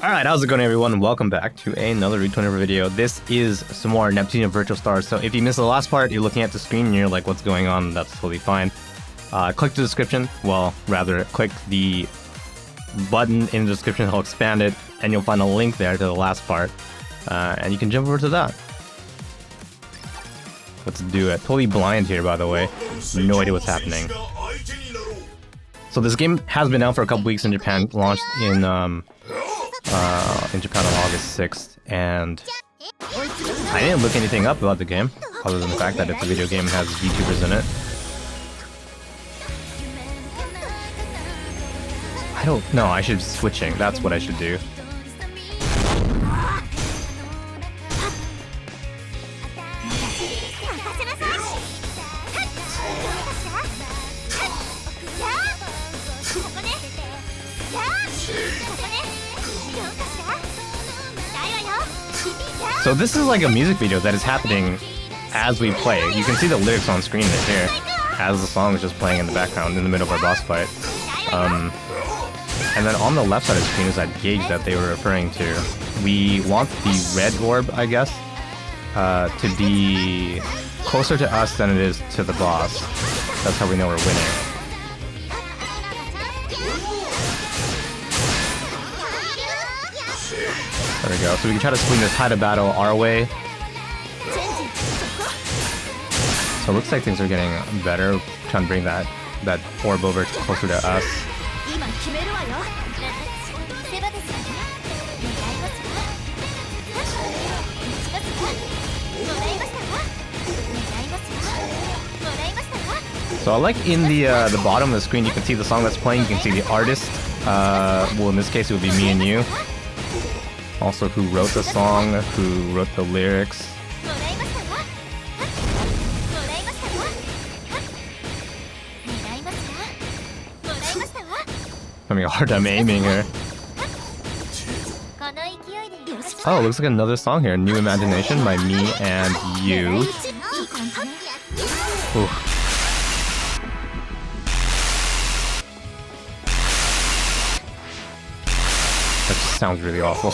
Alright, how's it going everyone? Welcome back to another Retuner video. This is some more Neptunia Virtual Stars. So if you missed the last part, you're looking at the screen and you're like, what's going on? That's totally fine. Click the description. Well, rather, click the button in the description. I'll expand it and you'll find a link there to the last part. And you can jump over to that. Let's do it. Totally blind here, by the way. No idea what's happening. So this game has been out for a couple weeks in Japan. Launched in Japan on August 6th, and I didn't look anything up about the game, other than the fact that it's a video game and has VTubers in it. I don't know, I should be switching, that's what I should do. So this is like a music video that is happening as we play. You can see the lyrics on screen right here, as the song is just playing in the background in the middle of our boss fight. And then on the left side of the screen is that gauge that they were referring to. We want the red orb, I guess, to be closer to us than it is to the boss. That's how we know we're winning. There we go. So we can try to swing this high to battle our way. So it looks like things are getting better. Trying to bring that orb over closer to us. So I like in the bottom of the screen you can see the song that's playing. You can see the artist. Well, in this case it would be me and you. Also, who wrote the song, who wrote the lyrics. Having a hard time aiming here. Oh, looks like another song here. New Imagination by me and you. Ooh. That just sounds really awful.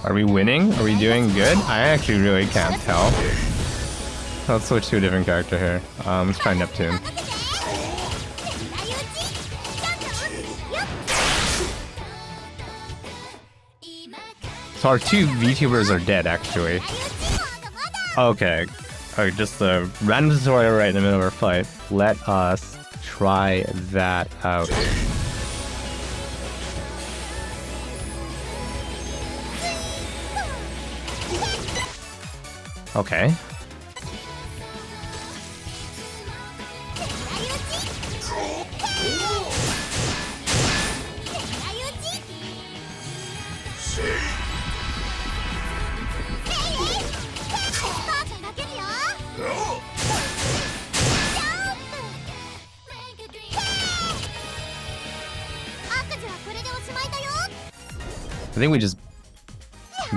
Are we winning? Are we doing good? I actually really can't tell. Let's switch to a different character here. Let's try Neptune. So our two VTubers are dead, actually. Okay. Alright, just a random tutorial right in the middle of our fight. Let us try that out. Okay. I think we just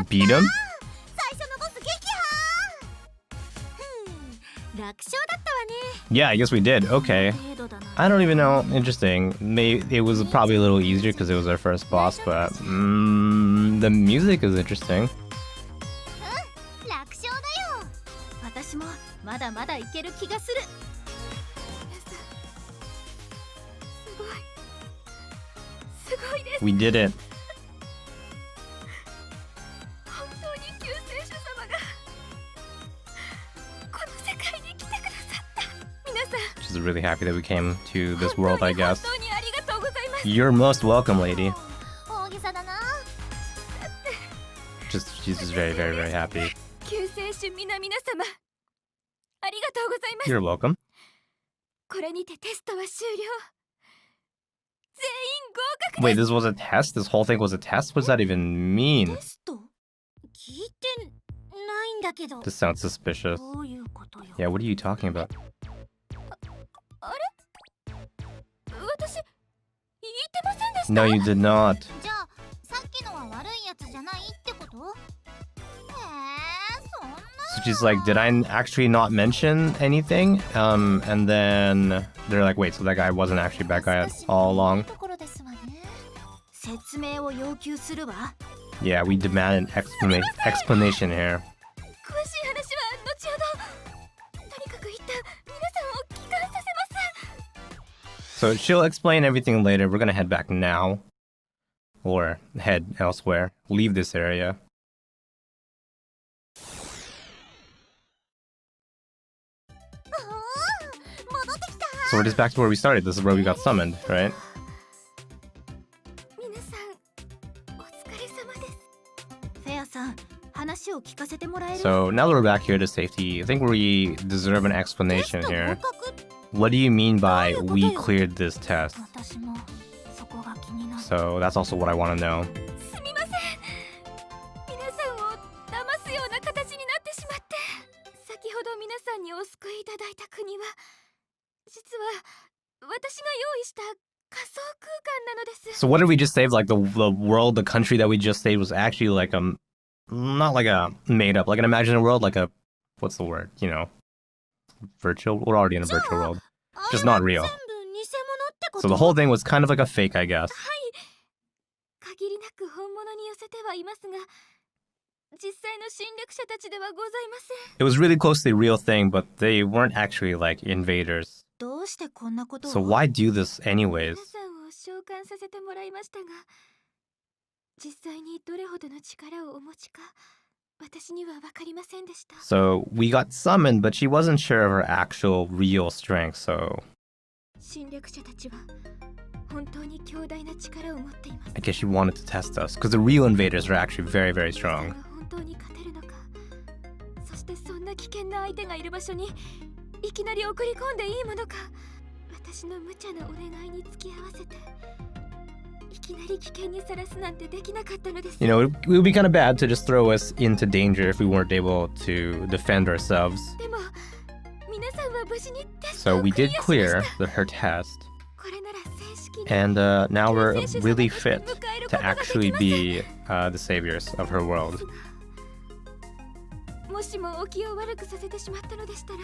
beat him. Yeah, I guess we did. Okay. I don't even know. Interesting. Maybe it was probably a little easier because it was our first boss, but the music is interesting. We did it. She's really happy that we came to this world, I guess. You're most welcome, lady. She's just very, very, very happy. You're welcome. Wait, this was a test? This whole thing was a test? What does that even mean? This sounds suspicious. Yeah, what are you talking about? No, you did not. じゃあさっきのは悪いやつじゃないってこと？そんな。 So she's like, did I actually not mention anything? And then they're like, wait, so that guy wasn't actually bad guy all along? 説明を要求するわ。 Yeah, we demand an explanation here. 詳しい話は後ほど。とにかく一旦皆さんを帰還させます。 So she'll explain everything later. We're gonna head back now. Or head elsewhere. Leave this area. So we're just back to where we started. This is where we got summoned, right? 皆さんお疲れ様です。フェアさん、話を聞かせてもらえる？ So now that we're back here to safety, I think we deserve an explanation here. What do you mean by we cleared this test? 私もそこが気になる。 So that's also what I want to know. すみません。皆さんを騙すような形になってしまって。先ほど皆さんにお救いいただいた国は実は私が用意した仮想空間なのです。 So what did we just save? Like the world, the country that we just saved was actually like not like a made up, like an imaginary world, like a, what's the word? You know, virtual. We're already in a virtual world, just not real. So the whole thing was kind of like a fake, I guess. 限りなく本物に寄せてはいますが、実際の侵略者たちではございません。 It was really close to the real thing, but they weren't actually like invaders. どうしてこんなことを？ So why do this anyways? 皆さんを召喚させてもらいましたが、実際にどれほどの力をお持ちか私には分かりませんでした。 So we got summoned, but she wasn't sure of her actual real strength, so 侵略者たちは本当に強大な力を持っています。 I guess she wanted to test us, because the real invaders are actually very, very strong. 本当に勝てるのか。そしてそんな危険な相手がいる場所にいきなり送り込んでいいものか。私の無茶なお願いに付き合わせていきなり危険にさらすなんてできなかったのです。 You know, it would be kind of bad to just throw us into danger if we weren't able to defend ourselves. でも皆さんは無事にテスト So を we クリ did アしました。 clear her test, これなら正式に and now we're 救世主様 really として fit 迎えるこ to とができ actually ます。 be the saviors of her world. もしもお気を悪くさせてしまったのでしたら、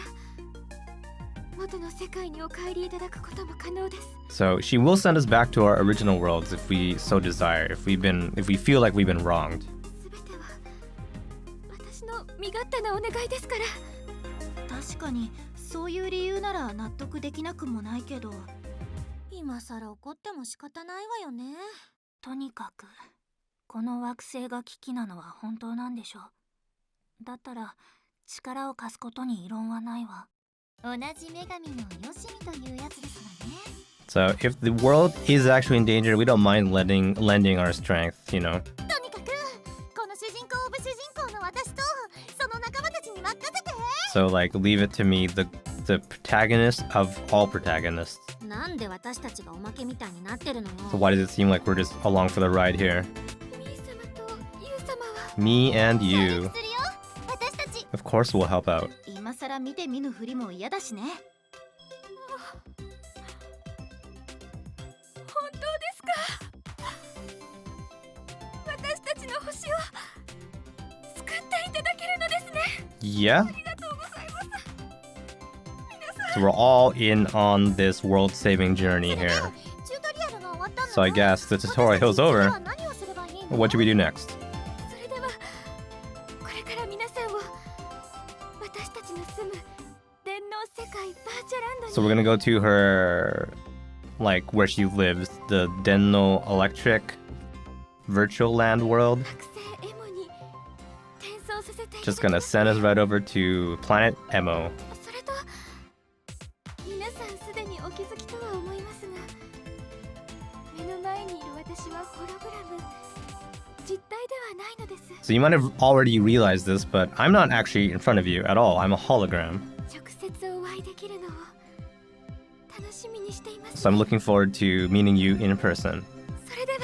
元の世界にお帰りいただくことも可能です。 So she will send us back to our original worlds if we so desire, if we feel like we've been wronged. すべては私の身勝手なお願いですから。確かにそういう理由なら納得できなくもないけど、今さら怒っても仕方ないわよね。とにかくこの惑星が危機なのは本当なんでしょう。だったら力を貸すことに異論はないわ。同じ女神のよしみというやつですわね。 So if the world is actually in danger, we don't mind lending our strength, you know. とにかくこの主人公オブ主人公の私とその仲間たちに任せて。 So like leave it to me, the protagonist of all protagonists. なんで私たちがおまけみたいになってるのよ。 So why does it seem like we're just along for the ride here? みー様とユウ様は Me and you, するよ。私たち of course, will help out. 今さら見て見ぬふりも嫌だしね。本当ですか。私たちの星を救っていただけるのですね。 Yeah. ありがとうございます。皆さん So we're all in on this world-saving journey here. チュートリアルが終わったの。 So I guess the tutorial is over. 私たちに何をすればいいの？ What should we do next? それではこれから皆さんを私たちの住む電脳世界バーチャランドに。 So we're gonna go to her, like where she lives, the Denno Electric Virtual Land world. 惑星エモに転送させていただきます。 Just gonna send us right over to Planet Emo. それと皆さんすでにお気づきとは思いますが、目の前にいる私はホログラム、実体ではないのです。 So you might have already realized this, but I'm not actually in front of you at all. I'm a hologram. 直接お会いできるのを楽しみにしています。 So I'm looking forward to meeting you in person. それでは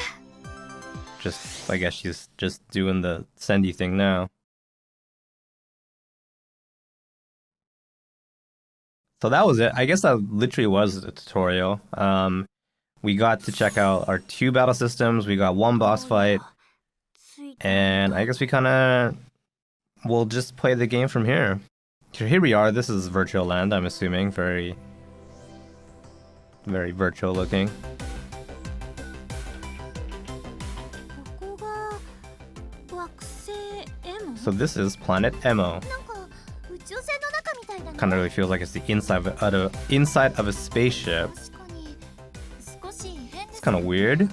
Just, I guess she's just doing the sendy thing now. So that was it. I guess that literally was a tutorial. we got to check out our 2 battle systems. We got 1 boss fight. And I guess we kind of will just play the game from here. Here we are. This is Virtual Land, I'm assuming. Very virtual looking. So this is Planet Emo. Kind of really feels like it's the inside of a spaceship. It's kind of weird.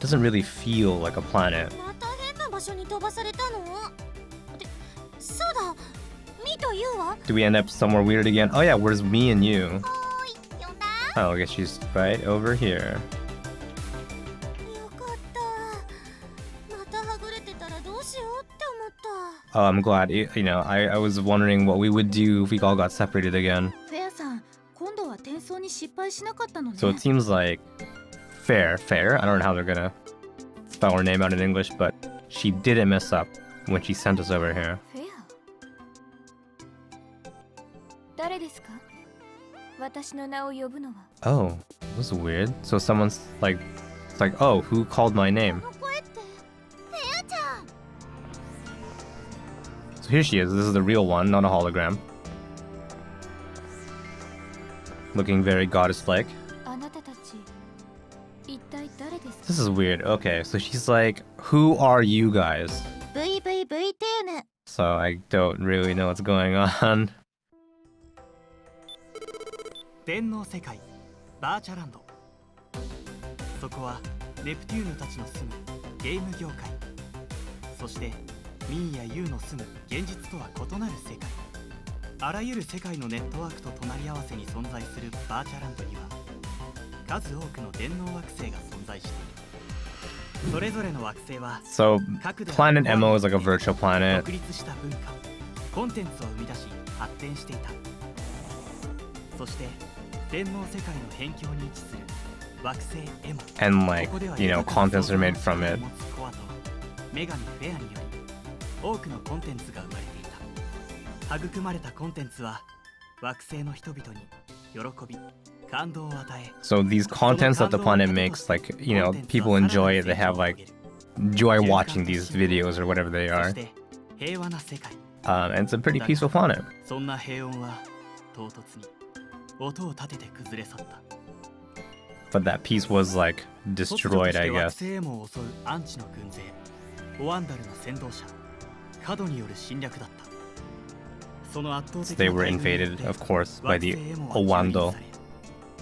Doesn't really feel like a planet. Do we end up somewhere weird again? Oh yeah, where's me and you? Oh, I guess she's right over here. Oh, I'm glad. You know, I was wondering what we would do if we all got separated again. So it seems like Fair. I don't know how they're gonna spell her name out in English, but she didn't mess up when she sent us over here. Oh, this is weird. So someone's like, it's like, oh, who called my name? So here she is. This is the real one, not a hologram. Looking very goddess-like. This is weird. Okay, so she's like, who are you guys? So I don't really know what's going on. 電脳世界バーチャランド。そこはネプテューヌたちの住むゲーム業界。そしてミーやユーの住む現実とは異なる世界。あらゆる世界のネットワークと隣り合わせに存在するバーチャランドには数多くの電脳惑星が存在している。それぞれの惑星は So Planet Emo is like a virtual planet. 独立した文化、コンテンツを生み出し発展していた。そして電脳世界の辺境に位置する惑星エモ。And like, you know, contents are made from it. 女神フェアにより多くのコンテンツが生まれていた。育まれたコンテンツは惑星の人々に喜び、感動を与え。So these contents that the planet makes, like, you know, people enjoy it. They have like joy watching these videos or whatever they are. 平和な世界。And it's a pretty peaceful planet. そんな平穏は唐突に音を立てて崩れ去った。But that piece was like destroyed, I guess. 惑星も襲うアンチの軍勢、オワンダルの先導者、カドによる侵略だった。その圧倒的 They were invaded, of course, by the Owando.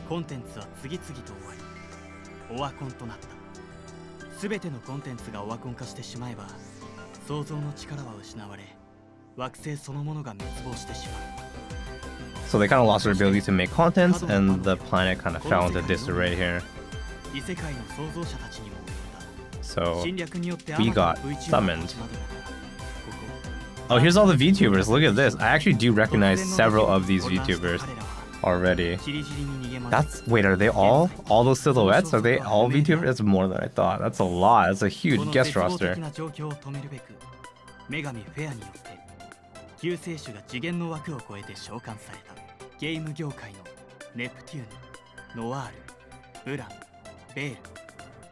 コンテンツは次々と終わり、オワコンとなった。すべてのコンテンツがオワコン化してしまえば、創造の力は失われ、惑星そのものが滅亡してしまう。So they kind of lost their ability to make contents, and the planet kind of fell into disarray here. So we got summoned. Oh, here's all the VTubers. Look at this. I actually do recognize several of these VTubers already. Wait, are they all those silhouettes? Are they all VTubers? That's more than I thought. That's a lot. That's a huge guest roster. 救世主が次元の枠を超えて召喚された。ゲーム業界のネプテューヌ、ノワール、ブラン、ベール、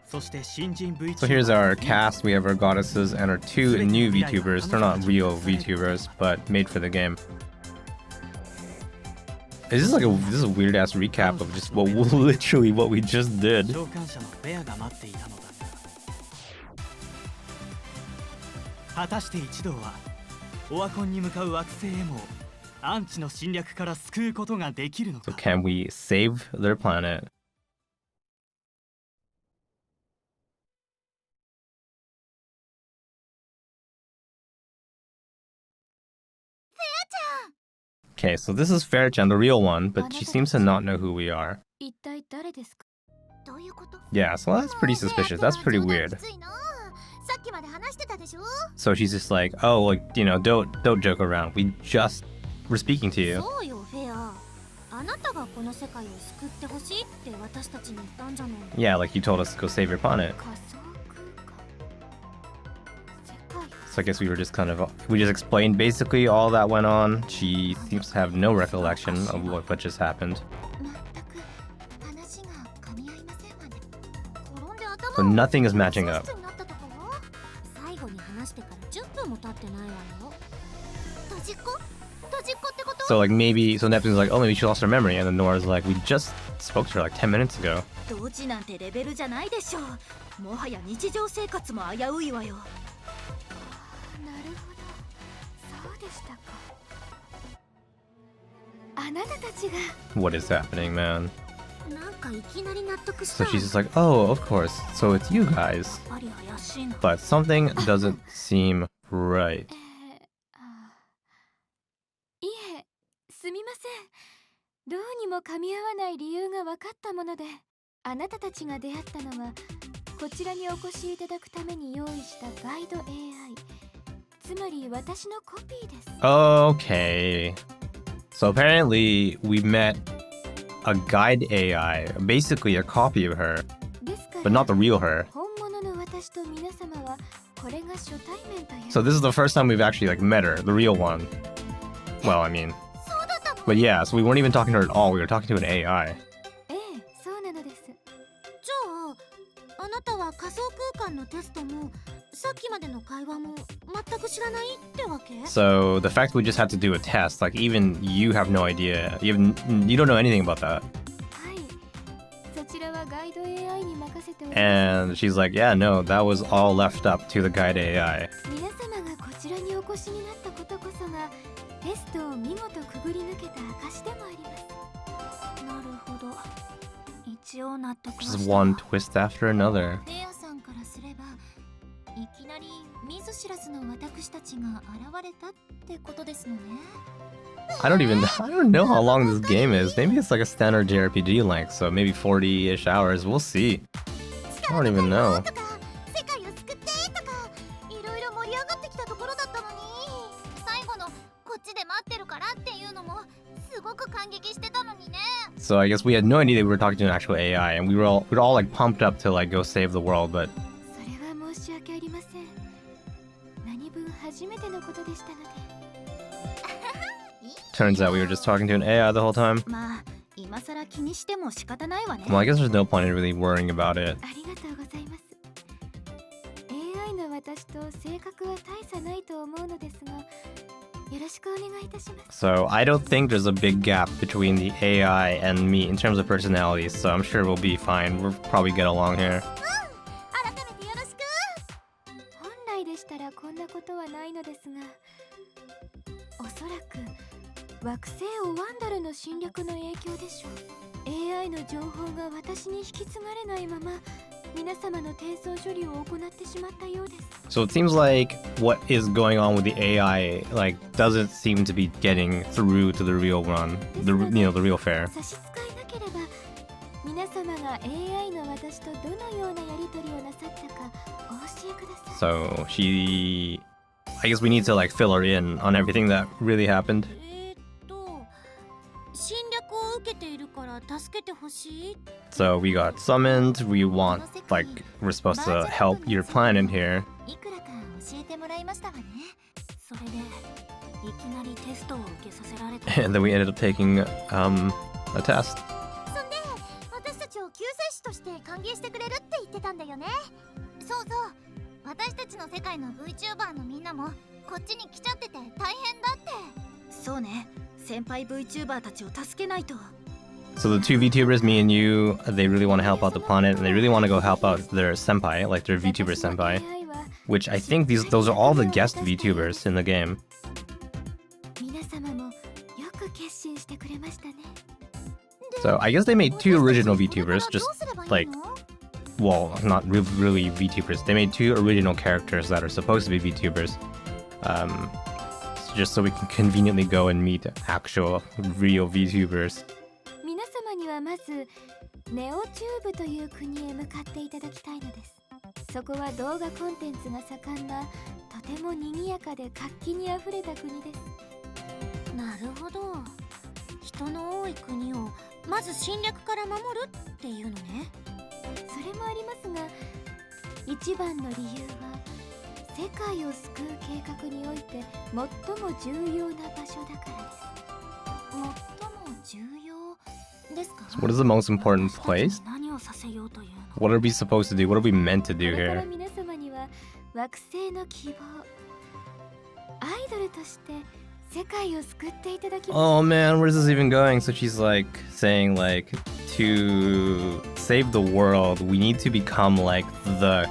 そして新人 VTubers. So here's our cast. We have our goddesses and our 2 new VTubers. They're not real VTubers, but made for the game. Is this like this is a weird ass recap of just literally what we just did. 召喚者のフェアが待っていたのだ。果たして一同はオワコンに向かう惑星へもアンチの侵略から救うことができるのか。So can we save their planet? Okay, so this is Fair-chan, the real one, but she seems to not know who we are. Yeah, so that's pretty suspicious. That's pretty weird. So she's just like, oh, like, you know, don't joke around. We just were speaking to you. Yeah, like you told us to go save your planet. So I guess we just explained basically all that went on. She seems to have no recollection of what just happened. So nothing is matching up. So like maybe, so Neptune's like, oh, maybe she lost her memory, and then Nora's like, we just spoke to her like 10 minutes ago. What is happening, man? So she's just like, oh, of course, so it's you guys. But something doesn't seem right. すみません。どうにも噛み合わない理由が分かったもので、あなたたちが出会ったのはこちらにお越しいただくために用意したガイド AI、つまり私のコピーです。Okay. So apparently we met a guide AI, basically a copy of her, but not the real her. 本物の私と皆様はこれが初対面という。 So this is the first time we've actually like met her, the real one. Well, I mean, but yeah, so we weren't even talking to her at all. We were talking to an AI. ええ、そうなのです。じゃあ、あなたは仮想空間のテストもさっきまでの会話も全く知らないってわけ？ So the fact that we just had to do a test, like even you have no idea, you don't know anything about that. はい。そちらはガイド AI に任せております。 And she's like, yeah, no, that was all left up to the guide AI. 皆様がこちらにお越しになったことこそがテストを見事くぐり抜けた証でもあります。なるほど。一応納得した。 Just one twist after another. レアさんからすれば、いきなり見ず知らずの私たちが現れたってことですのね。I don't know how long this game is. Maybe it's like a standard JRPG length, so maybe 40-ish hours. We'll see. I don't even know. 世界を救ってとか、いろいろ盛り上がってきたところだったのに、最後のこっちで待ってるからっていうのもすごく感激してたのにね。 So I guess we had no idea that we were talking to an actual AI, and we were all like pumped up to like go save the world, but それは申し訳ありません。何分初めてのことでしたので。 turns out we were just talking to an AI the whole time. まあ、今更気にしても仕方ないわね。 Well, I guess there's no point in really worrying about it. ありがとうございます。AI の私と性格は大差ないと思うのですが、よろしくお願いいたします。 So I don't think there's a big gap between the AI and me in terms of personalities, so I'm sure we'll be fine. We'll probably get along here. 改めてよろしく。本来でしたらこんなことはないのですが、おそらく惑星オワンダルの侵略の影響でしょう。 AI の情報が私に引き継がれないまま皆様の転送処理を行ってしまったようです。 So it seems like what is going on with the AI like doesn't seem to be getting through to the real one, the real fair. 差し支えなければ皆様が AI の私とどのようなやり取りをなさったかお教えください。 So I guess we need to like fill her in on everything that really happened. 侵略を受けているから助けてほしい。 So we got summoned. We're supposed to help your planet here. いくらか教えてもらいましたわね。それでいきなりテストを受けさせられた。 And then we ended up taking a test. そんで私たちを救世主として歓迎してくれるって言ってたんだよね。そうそう。私たちの世界の VTuber のみんなもこっちに来ちゃってて大変だって。そうね。先輩 VTuber たちを助けないと。 So the two VTubers, me and you, they really want to help out the planet, and they really want to go help out their senpai, like their VTuber senpai, which I think those are all the guest VTubers in the game. 皆様もよく決心してくれましたね。 So I guess they made two original VTubers, just like, well, not really VTubers. They made two original characters that are supposed to be VTubers, just so we can conveniently go and meet actual real VTubers. 皆様にはまずネオチューブという国へ向かっていただきたいのです。そこは動画コンテンツが盛んなとても賑やかで活気にあふれた国です。なるほど。人の多い国をまず侵略から守るっていうのね。それもありますが、一番の理由は世界を救う計画において最も重要な場所だからです。最も重要ですか？ So what is the most important place? 何をさせようというの？ What are we supposed to do? What are we meant to do これから here? 皆様には惑星の希望、アイドルとして世界を救っていただきます。 Oh man, where is this even going? So she's like saying like to save the world, we need to become like the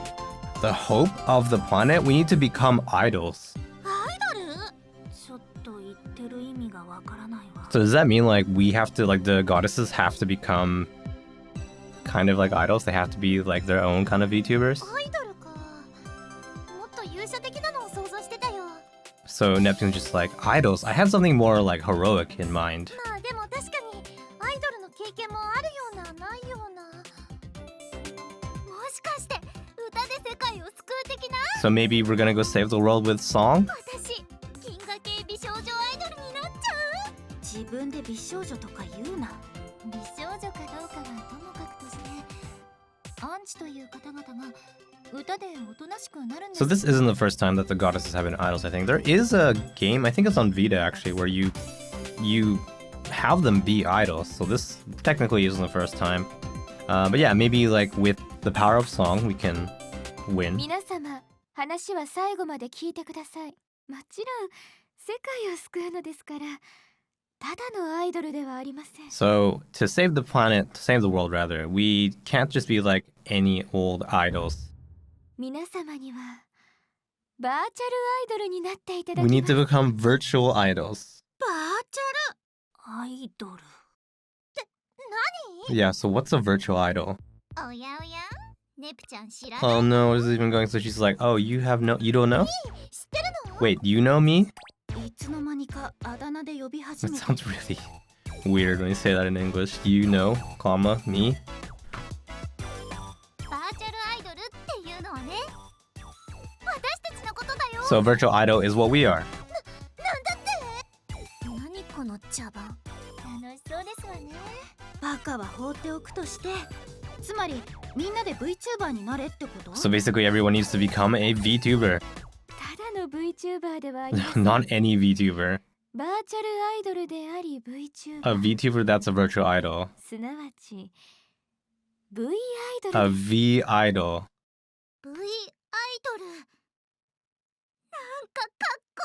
hope of the planet. We need to become idols. アイドル？ちょっと言ってる意味がわからないわ。 So does that mean like we have to like the goddesses have to become kind of like idols? They have to be like their own kind of VTubers? アイドルか。もっと勇者的なのを想像してたよ。 So Neptune's just like, idols? I have something more like heroic in mind. まあでも確かにアイドルの経験もあるようなないような。もしかして歌で世界を救う的な？ So maybe we're gonna go save the world with song? 私、銀河系美少女アイドルになっちゃう。自分で美少女とか言うな。美少女かどうかはともかくとして、アンチという方々が歌でおとなしくなるんです。 So this isn't the first time that the goddesses have been idols, I think. There is a game, I think it's on Vita actually, where you have them be idols. So this technically isn't the first time. But yeah, maybe like with the power of song, we can win. 皆様、話は最後まで聞いてください。もちろん、世界を救うのですから、ただのアイドルではありません。 So to save the planet, to save the world rather, we can't just be like any old idols. 皆様にはバーチャルアイドルになっていただ We き need ます。 to become virtual idols. バーチャルアイドルって何？ Yeah, so what's a virtual idol? おやおや、ネプちゃん知らない？ Oh no, what is it even going? So she's like, oh, you don't know? 知ってるの？ Wait, you know me? いつの間にかあだ名で呼び始 That めて。 sounds really weird when you say that in English. You know, comma, me. バーチャルアイドルっていうのはね、私たちのことだよ。 So virtual idol is what we are. なんだって？何この茶番。楽しそうですわね。バカは放っておくとして、つまりみんなで VTuber になれってこと？ So basically everyone needs to become a VTuber. ただの VTuber ではありません。 Not any VTuber. バーチャルアイドルであり VTuber。 A VTuber that's a virtual idol. すなわち V アイド A ル。 V idol. V アイドル。なんかかっこ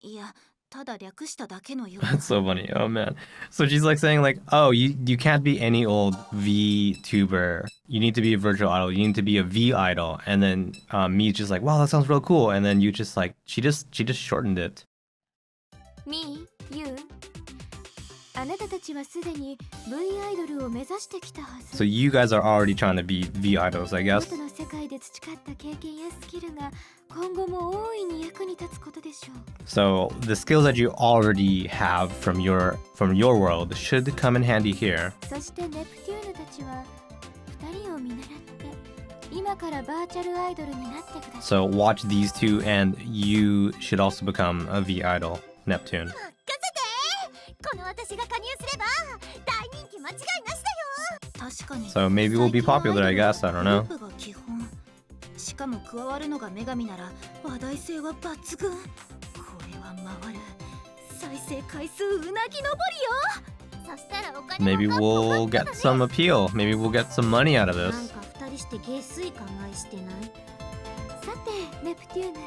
いい。いや、ただ略しただけのような。 That's so funny. Oh man. So she's like saying like, oh, you can't be any old VTuber. You need to be a virtual idol. You need to be a V idol. And then me's just like, wow, that sounds real cool. And then you just like, she just shortened it. Me, you. あなたたちはすでに V アイドルを目指してきたはず。 So you guys are already trying to be V idols, I guess. 元の世界で培った経験やスキルが今後も大いに役に立つことでしょう。 So the skills that you already have from your world should come in handy here. そしてネプテューヌたちは2人を見習って今からバーチャルアイドルになってください。 So watch these two and you should also become a V idol, Neptune. 任せて！この私が加入すれば大人気間違いなしだよ。確かに。 So maybe we'll be popular, I guess. I don't know. グループが基本。しかも加わるのが女神なら話題性は抜群。これは回る。再生回数うなぎ登りよ。そしたらお金 Maybe も we'll get some appeal. Maybe we'll get some money out of なん this. か二人して下水考えしてない？さて、ネプテューヌ。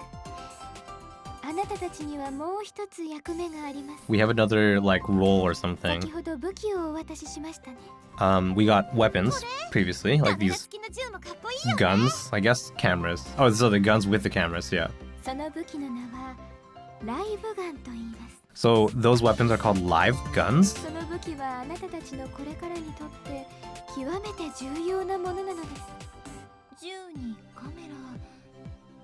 あなたたちにはもう一つ役目があります。 We have another like role or 先 something. ほど武器をお渡ししましたね。We got weapons previously, カ like メラ these 付きの銃もかっこいいよね。 guns, I guess cameras. Oh, so the guns with the cameras, yeah. その武器の名はライブガンと言います。 So those weapons are called live guns? その武器はあなたたちのこれからにとって極めて重要なものなのです。銃にカメラ、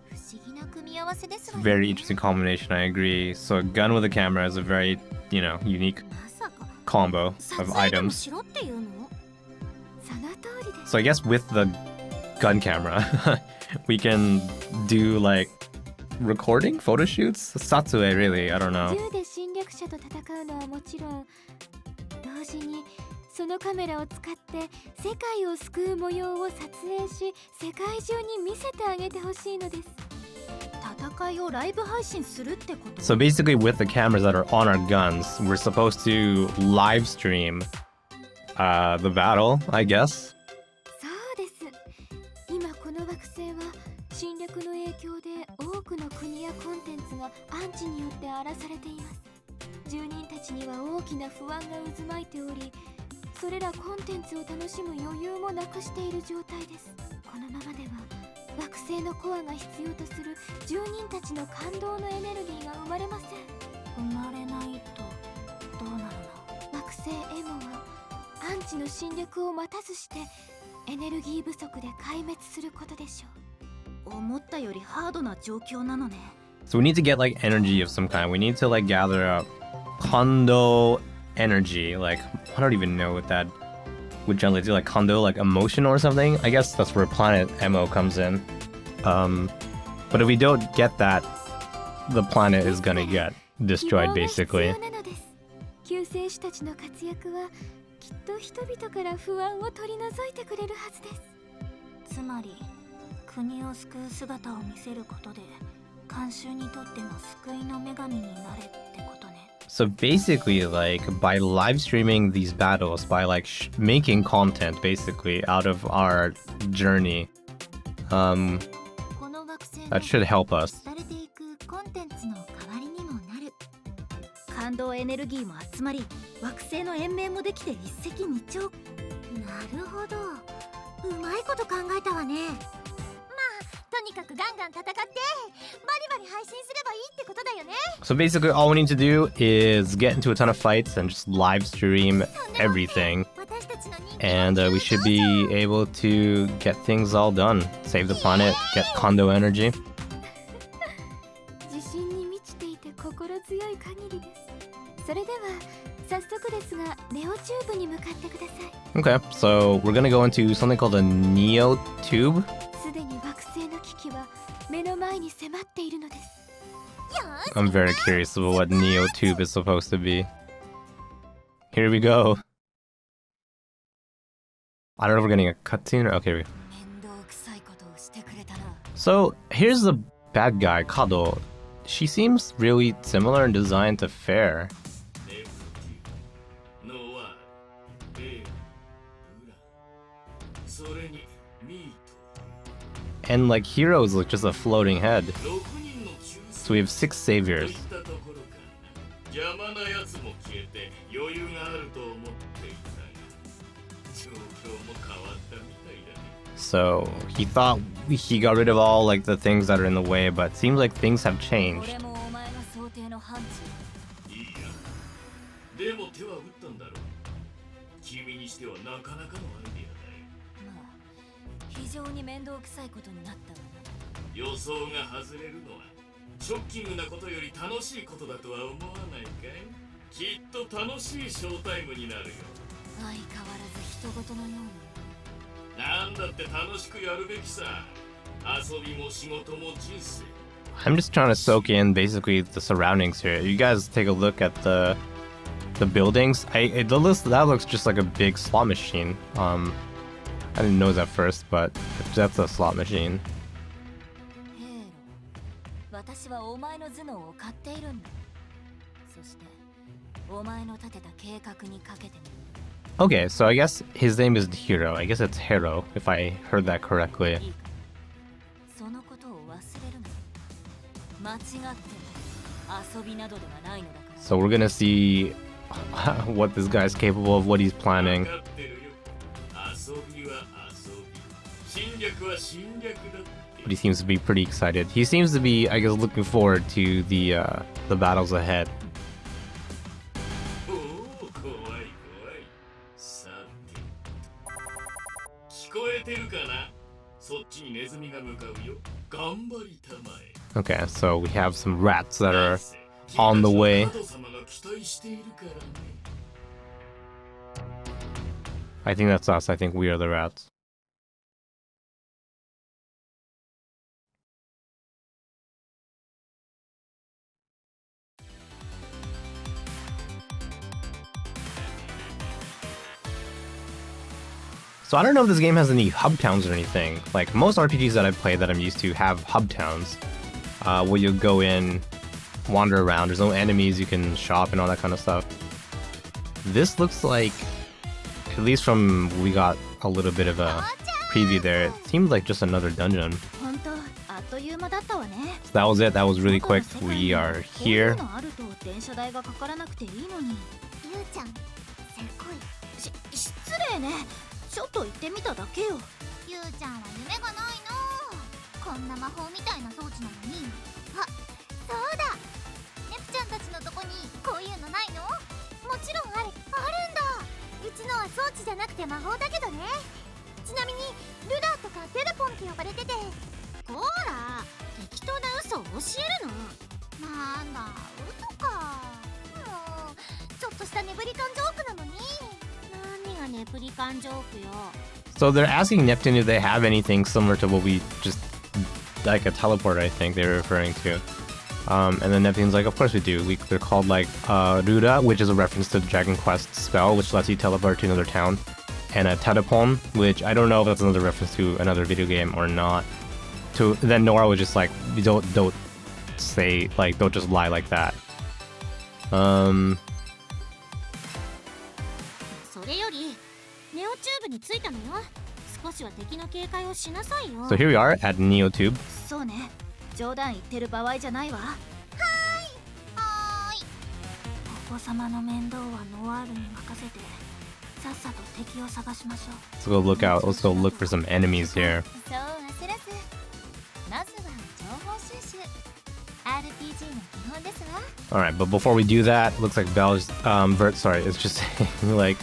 不思議な組み合わせですわね。 Very interesting combination, I agree. So a gun with a camera is a very, unique まさか combo 撮 of 影でも items. しろっていうの？その通りです。 So I guess with the gun camera, we can do like recording, photo shoots, satsue really, I don't know. 銃で侵略者と戦うのはもちろん、同時にそのカメラを使って世界を救う模様を撮影し、世界中に見せてあげてほしいのです。戦いをライブ配信するってこと？ So basically, with the cameras that are on our guns, we're supposed to live stream the battle, I guess. そうです。今この惑星は侵略の影響で多くの国やコンテンツがアンチによって荒らされています。住人たちには大きな不安が渦巻いており、それらコンテンツを楽しむ余裕もなくしている状態です。このままでは惑星のコアが必要とする住人たちの感動のエネルギーが生まれません。生まれないとどうなるの？惑星エモはアンチの侵略を待たずしてエネルギー不足で壊滅することでしょう。思ったよりハードな状況なのね。So we need to get like energy of some kind. We need to like gather up condo energy. Like, I don't even know what that would translate to, like condo, like emotion or something. I guess that's where planet MO comes in. But if we don't get that, the planet is gonna get destroyed basically. 救世主たちの活躍はきっと人々から不安を取り除いてくれるはずです。つまり国を救う姿を見せることで慣習にとっての救いの女神になれってことね。So basically, like, by live streaming these battles, by like making content basically out of our journey, that should help us. 感動エネルギーも集まり、惑星の延命もできて一石二鳥。なるほど、うまいこと考えたわね。まあ、とにかくガンガン戦ってバリバリ配信すればいいってことだよね。So basically, all we need to do is get into a ton of fights and just live stream everything. And we should be able to get things all done. Save the planet, get condo energy. 自信に満ちていて心強い限りです。それでは早速ですがネオチューブに向かってください。Okay, so we're gonna go into something called a Neo Tube. すでに惑星の危機は目の前に迫っているのです。I'm very curious about what Neo Tube is supposed to be. Here we go. I don't know if we're getting a cutscene or okay. So here's the bad guy, Kado. She seems really similar in design to Fair. And like Hero is like just a floating head. So we have 6 saviors. So he thought he got rid of all like the things that are in the way, but it seems like things have changed. I'm just trying to soak in basically the surroundings here. You guys take a look at the buildings. That looks just like a big slot machine. I didn't know that first, but that's a slot machine. Okay, so I guess his name is Hero. I guess it's Hero, if I heard that correctly. So we're gonna see what this guy's capable of, what he's planning. But he seems to be pretty excited. He seems to be, I guess, looking forward to the battles ahead. Okay, so we have some rats that are on the way. I think that's us. I think we are the rats. So I don't know if this game has any hub towns or anything. Like most RPGs that I've played that I'm used to have hub towns. where you go in, wander around. There's no enemies, you can shop and all that kind of stuff. This looks like, at least from we got a little bit of a preview there, it seems like just another dungeon. So that was it. That was really quick. We are here. 失礼ね。ちょっと言ってみただけよ。ゆうちゃんは夢がないの。こんな魔法みたいな装置なのに。あ、そうだ。ネプちゃんたちのとこにこういうのないの？もちろんある。あるんだ。うちのは装置じゃなくて魔法だけどね。ちなみにルダーとかテレポンって呼ばれてて。ほら、適当な嘘を教えるの。なんだ、嘘か。もうちょっとしたネブリカンジョークなのに。So they're asking Neptune if they have anything similar to what we just, like a teleport, I think they're referring to. And then Neptune's like, of course we do. They're called like Ruda, which is a reference to the Dragon Quest spell, which lets you teleport to another town. And a Tedapon, which I don't know if that's another reference to another video game or not. Then Nora was just like, don't say, like, don't just lie like that. So here we are at Neotube. Let's go look out. Let's go look for some enemies here. Alright, but before we do that, looks like Bel's it's just saying like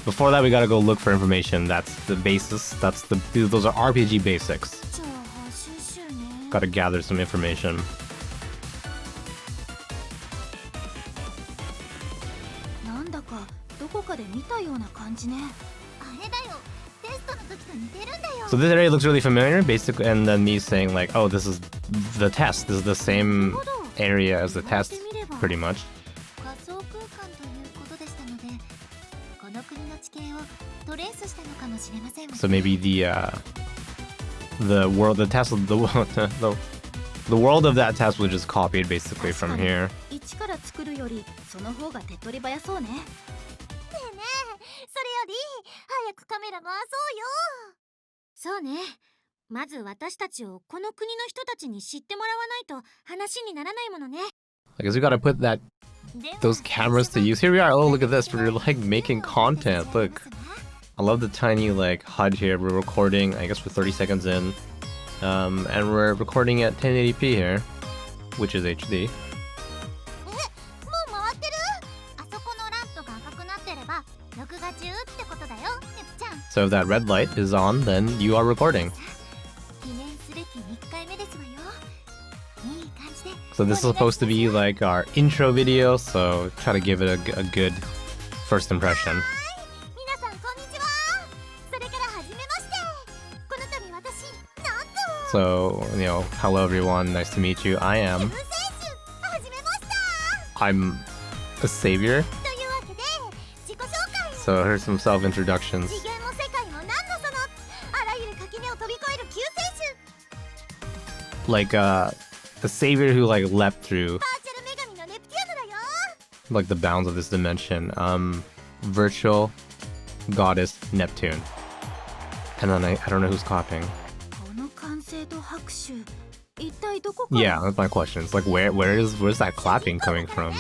before that we gotta go look for information. That's the basis. Those are RPG basics. Gotta gather some information. So this area looks really familiar, basically, and then me saying like, oh, this is the test. This is the same area as the test, pretty much. So maybe the world, the test, the world of that test was just copied basically from here. I guess we gotta put those cameras to use. Here we are. Oh, look at this. We're like making content. Look. I love the tiny like HUD here. We're recording, I guess we're 30 seconds in. And we're recording at 1080p here, which is HD. So if that red light is on, then you are recording. So this is supposed to be like our intro video, so try to give it a good first impression. So, you know, hello everyone, nice to meet you. I'm a savior. So here's some self-introductions. Like a savior who like leapt through like the bounds of this dimension. Virtual goddess Neptune. And then I don't know who's copying. Yeah, that's my question. It's like where's that clapping coming from?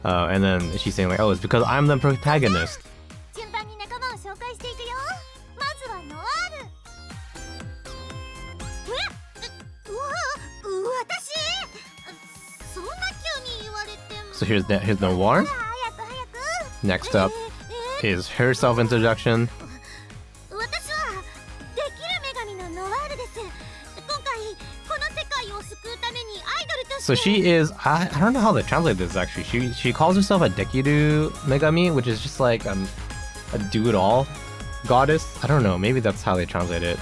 And then she's saying like, oh, it's because I'm the protagonist. So here's Noir. Next up is her self-introduction. So she is, I don't know how to translate this actually. She calls herself a Dekiru Megami, which is just like a do-it-all goddess. I don't know, maybe that's how they translate it.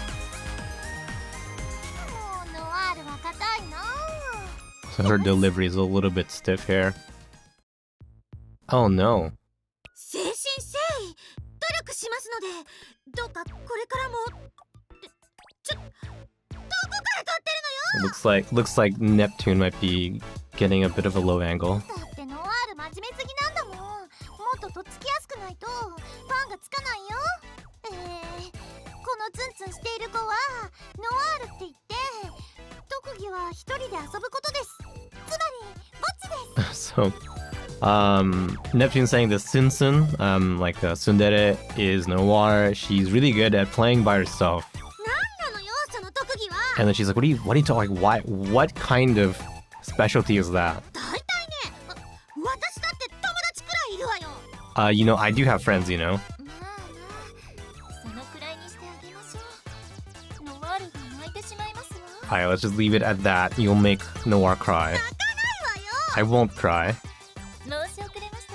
So her delivery is a little bit stiff here. Oh no. Looks like Neptune might be getting a bit of a low angle. だってノワール真面目すぎなんだもん。もっととっつきやすくないとファンがつかないよ。このツンツンしている子はノワールって言って特技は一人で遊ぶことです。つまりぼっちです。So, Neptune saying that Sun, like Tsundere is Noir. She's really good at playing by herself. なんなのよその特技は。 And then she's like, what are you talking? Like, what kind of specialty is that? 大体ね、私だって友達くらいいるわよ。I do have friends, you know. まあまあ、そのくらいにしてあげましょう。ノワールが泣いてしまいますわ。Alright, let's just leave it at that. You'll make Noir cry. 泣かないわよ。 I won't cry. 申し遅れました。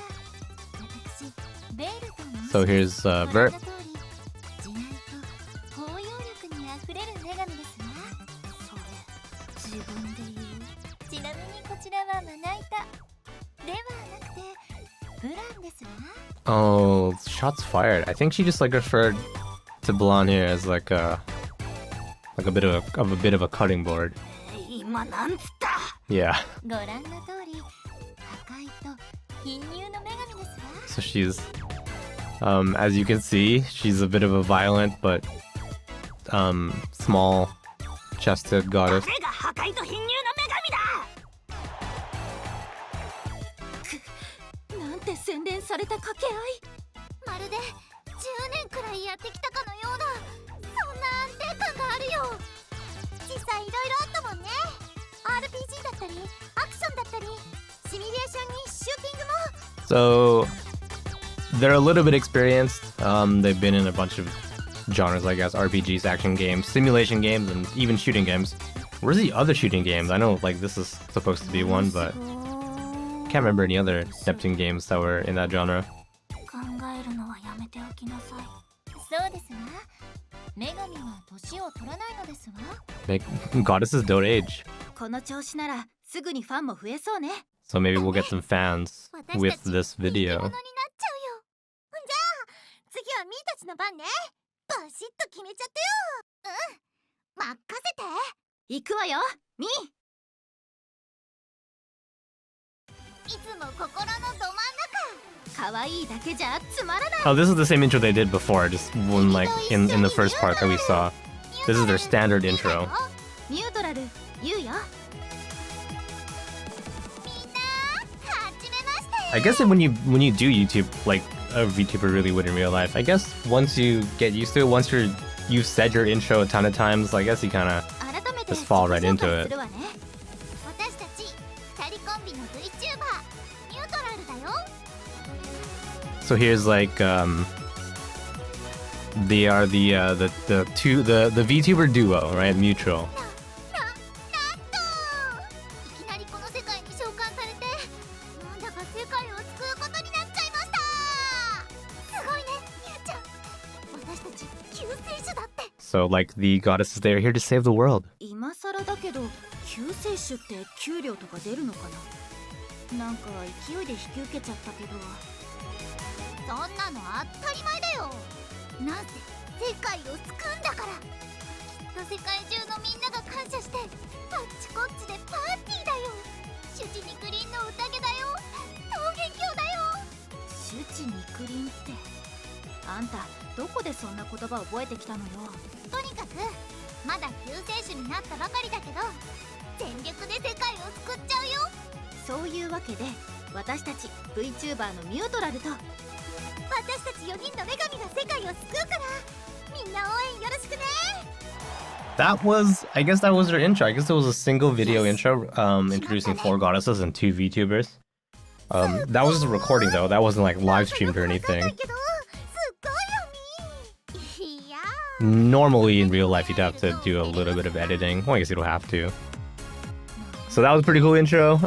私、ベールと申します。 So here's Vert. ご覧の通り、慈愛と包容力にあふれる女神ですわ。それ、自分で言う。ちなみにこちらはまな板ではなくて、ブランですわ。 Oh, shots fired. I think she just like referred to blonde hair as like a bit of a cutting board. 今なんつった。 Yeah. ご覧の通り、破壊と貧乳の女神ですわ。 So she's, as you can see, she's a bit of a violent but small-chested goddess. 誰が破壊と貧乳の女神だ。なんて洗練された掛け合い。まるで10年くらいやってきたかのような、そんな安定感があるよ。実際いろいろあったもんね。 RPG だったりアクションだったりシミュレーションにシューティングも。 So they're a little bit experienced. They've been in a bunch of genres, I guess, RPGs, action games, simulation games, and even shooting games. Where's the other shooting games? I know like this is supposed to be one, but can't remember any other Neptune games that were in that genre. 考えるのはやめておきなさい。そうですわ。女神は年を取らないのですわ。 Goddesses don't age. この調子ならすぐにファンも増えそうね。 So maybe we'll get some fans with this video. 人気者になっちゃうよ。じゃあ次はミーたちの番ね。バシッと決めちゃってよ。任せて。行くわよ、ミー。いつも心のど真ん中。可愛いだけじゃつまらない。 Oh, this is the same intro they did before, just one like in the first part that we saw. This is their standard intro. ミュートラル、言うよ。 I guess that when you do YouTube, like a VTuber really would in real life, I guess once you get used to it, once you've said your intro a ton of times, I guess you kind of just fall right into it. 私たち2人コンビの VTuber ミュートラルだよ。 So here's like they are the VTuber duo, right? Mutual. なんといきなりこの世界に召喚されて、なんだか世界を救うことになっちゃいました。すごいね、ミュウちゃん。私たち救世主だって。 So like the goddesses, they're here to save the world. 今更だけど、救世主って給料とか出るのかな。なんか勢いで引き受けちゃったけど。そんなの当たり前だよ。なぜ世界を救うんだから。きっと世界中のみんなが感謝してあっちこっちでパーティーだよ。シュチニクリンの宴だよ。桃源郷だよ。シュチニクリンってあんたどこでそんな言葉覚えてきたのよ。とにかくまだ救世主になったばかりだけど全力で世界を救っちゃうよ。そういうわけで私たち VTuber のミュートラルと私たち4人の女神が世界を救うからみんな応援よろしくね。 I guess that was their intro. I guess it was a single video intro introducing 4 goddesses and 2 VTubers. That was just a recording though. That wasn't like live streamed or anything. Normally in real life you'd have to do a little bit of editing. Well, I guess you don't have to. So that was a pretty cool intro.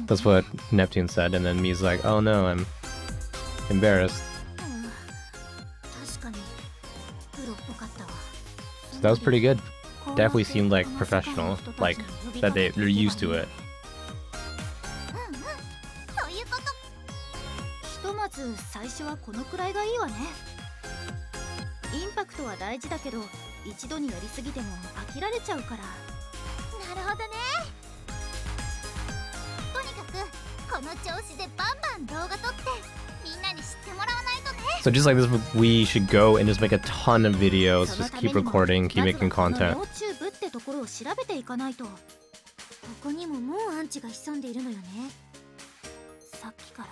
That's what Neptune said, and then Mii's like, oh no, I'm embarrassed. So that was pretty good. Definitely seemed like professional, like that they're used to it. ひとまず最初はこのくらいがいいわね。インパクトは大事だけど一度にやりすぎても飽きられちゃうから。なるほどね。とにかくこの調子でバンバン動画撮ってみんなに知ってもらわないとね。 So just like this, we should go and just make a ton of videos, just keep recording, keep making content. 幼虫部ってところを調べていかないと。ここにももうアンチが潜んでいるのよね。さっきから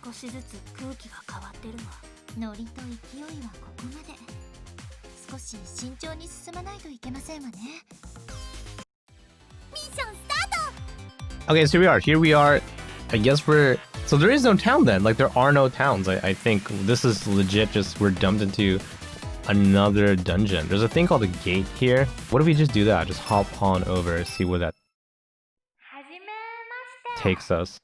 少しずつ空気が変わってるわ。ノリと勢いはここまで。少し慎重に進まないといけませんわね。ミッションスタート。 Okay, so here we are. I guess we're... So there is no town then. Like, there are no towns. I think this is legit just we're dumped into another dungeon. There's a thing called a gate here. What if we just do that? Just hop on over, see where that takes us.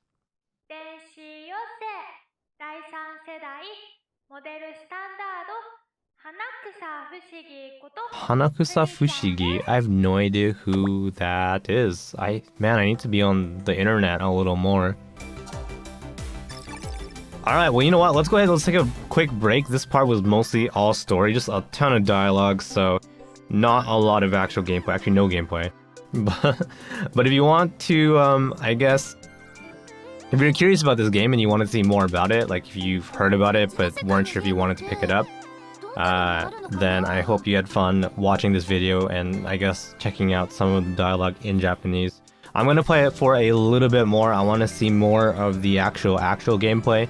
Hanakusa Fushigi. I have no idea who that is. Man, I need to be on the internet a little more. Alright, well, you know what? Let's go ahead, let's take a quick break. This part was mostly all story, just a ton of dialogue, so not a lot of actual gameplay. Actually, no gameplay. But if you want to, I guess, if you're curious about this game and you want to see more about it, like if you've heard about it but weren't sure if you wanted to pick it up, then I hope you had fun watching this video and I guess checking out some of the dialogue in Japanese. I'm going to play it for a little bit more. I want to see more of the actual gameplay.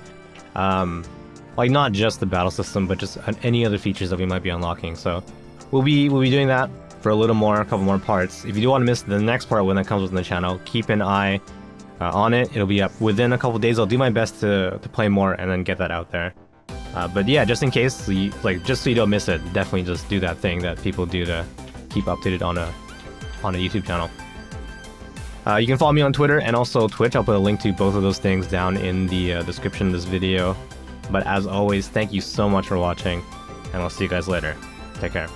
Like not just the battle system, but just any other features that we might be unlocking. So we'll be doing that for a little more, a couple more parts. If you do want to miss the next part when that comes within the channel, keep an eye on it. It'll be up within a couple days. I'll do my best to play more and then get that out there. But yeah, just in case, just so you don't miss it, definitely just do that thing that people do to keep updated on a YouTube channel. You can follow me on Twitter and also Twitch. I'll put a link to both of those things down in the description of this video. But as always, thank you so much for watching, and I'll see you guys later. Take care.